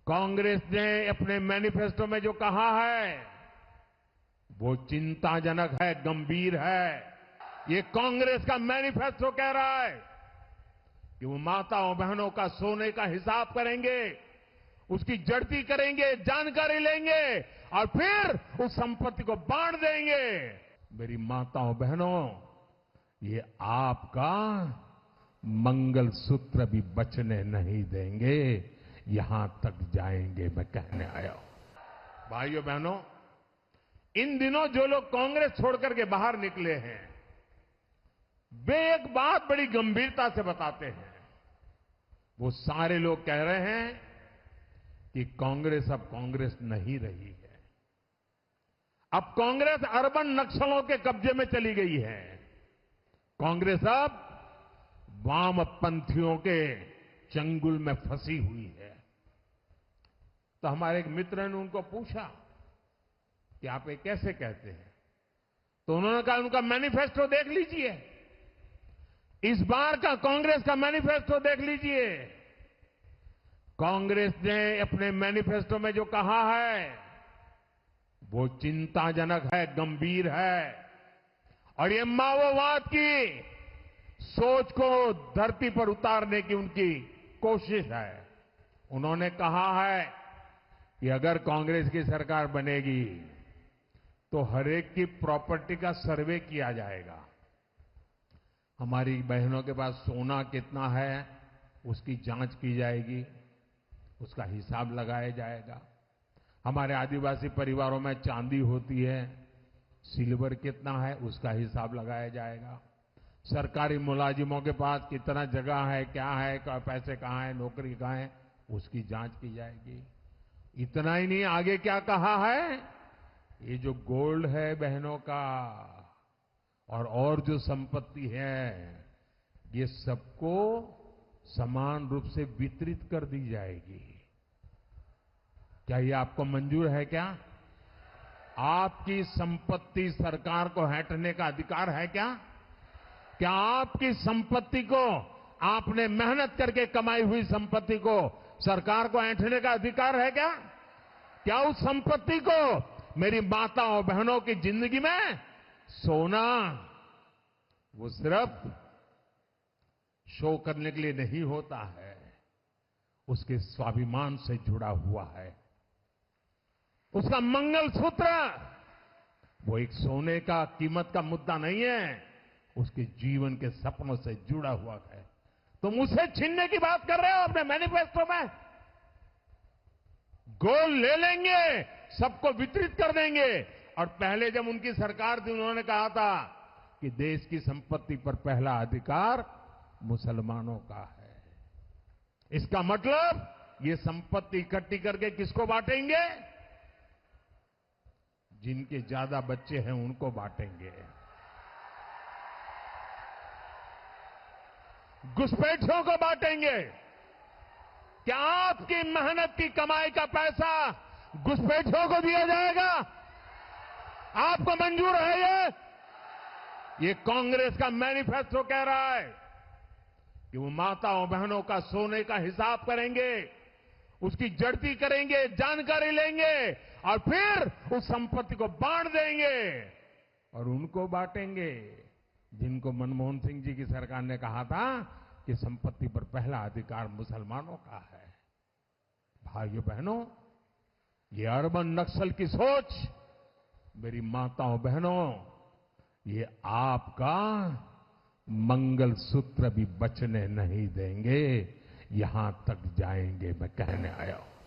कांग्रेस ने अपने मैनिफेस्टो में जो कहा है वो चिंताजनक है, गंभीर है। ये कांग्रेस का मैनिफेस्टो कह रहा है कि वो माताओं बहनों का सोने का हिसाब करेंगे, उसकी जड़ती करेंगे, जानकारी लेंगे और फिर उस संपत्ति को बांट देंगे। मेरी माताओं बहनों, ये आपका मंगलसूत्र भी बचने नहीं देंगे, यहां तक जाएंगे, मैं कहने आया हूं। भाइयों बहनों, इन दिनों जो लोग कांग्रेस छोड़कर के बाहर निकले हैं, वे एक बात बड़ी गंभीरता से बताते हैं। वो सारे लोग कह रहे हैं कि कांग्रेस अब कांग्रेस नहीं रही है। अब कांग्रेस अर्बन नक्सलों के कब्जे में चली गई है। कांग्रेस अब वामपंथियों के चंगुल में फंसी हुई है। तो हमारे एक मित्र ने उनको पूछा कि आप ये कैसे कहते हैं? तो उन्होंने कहा उनका मैनिफेस्टो देख लीजिए, इस बार का कांग्रेस का मैनिफेस्टो देख लीजिए। कांग्रेस ने अपने मैनिफेस्टो में जो कहा है वो चिंताजनक है, गंभीर है और ये माओवाद की सोच को धरती पर उतारने की उनकी कोशिश है। उन्होंने कहा है कि अगर कांग्रेस की सरकार बनेगी तो हरेक की प्रॉपर्टी का सर्वे किया जाएगा। हमारी बहनों के पास सोना कितना है उसकी जांच की जाएगी, उसका हिसाब लगाया जाएगा। हमारे आदिवासी परिवारों में चांदी होती है, सिल्वर कितना है उसका हिसाब लगाया जाएगा। सरकारी मुलाजिमों के पास कितना जगह है, क्या है, पैसे कहां है, नौकरी कहां है, उसकी जांच की जाएगी। इतना ही नहीं, आगे क्या कहा है, ये जो गोल्ड है बहनों का और जो संपत्ति है, ये सबको समान रूप से वितरित कर दी जाएगी। क्या ये आपको मंजूर है? क्या आपकी संपत्ति सरकार को हटने का अधिकार है? क्या आपकी संपत्ति को, आपने मेहनत करके कमाई हुई संपत्ति को सरकार को ऐंठने का अधिकार है? क्या उस संपत्ति को मेरी माताओं बहनों की जिंदगी में सोना वो सिर्फ शो करने के लिए नहीं होता है, उसके स्वाभिमान से जुड़ा हुआ है। उसका मंगलसूत्र वो एक सोने का कीमत का मुद्दा नहीं है, उसके जीवन के सपनों से जुड़ा हुआ है। तुम उसे छीनने की बात कर रहे हो अपने मैनिफेस्टो में। गोल्ड ले लेंगे, सबको वितरित कर देंगे। और पहले जब उनकी सरकार थी उन्होंने कहा था कि देश की संपत्ति पर पहला अधिकार मुसलमानों का है। इसका मतलब ये संपत्ति इकट्ठी करके किसको बांटेंगे? जिनके ज्यादा बच्चे हैं उनको बांटेंगे। घुसपैठियों को बांटेंगे। क्या आपकी मेहनत की कमाई का पैसा घुसपैठियों को दिया जाएगा? आपको मंजूर है? ये कांग्रेस का मैनिफेस्टो कह रहा है कि वो माताओं बहनों का सोने का हिसाब करेंगे, उसकी जड़ती करेंगे, जानकारी लेंगे और फिर उस संपत्ति को बांट देंगे। और उनको बांटेंगे जिनको मनमोहन सिंह जी की सरकार ने कहा था कि संपत्ति पर पहला अधिकार मुसलमानों का है। भाइयों बहनों, ये अर्बन नक्सल की सोच, मेरी माताओं बहनों, ये आपका मंगलसूत्र भी बचने नहीं देंगे, यहां तक जाएंगे, मैं कहने आया हूं।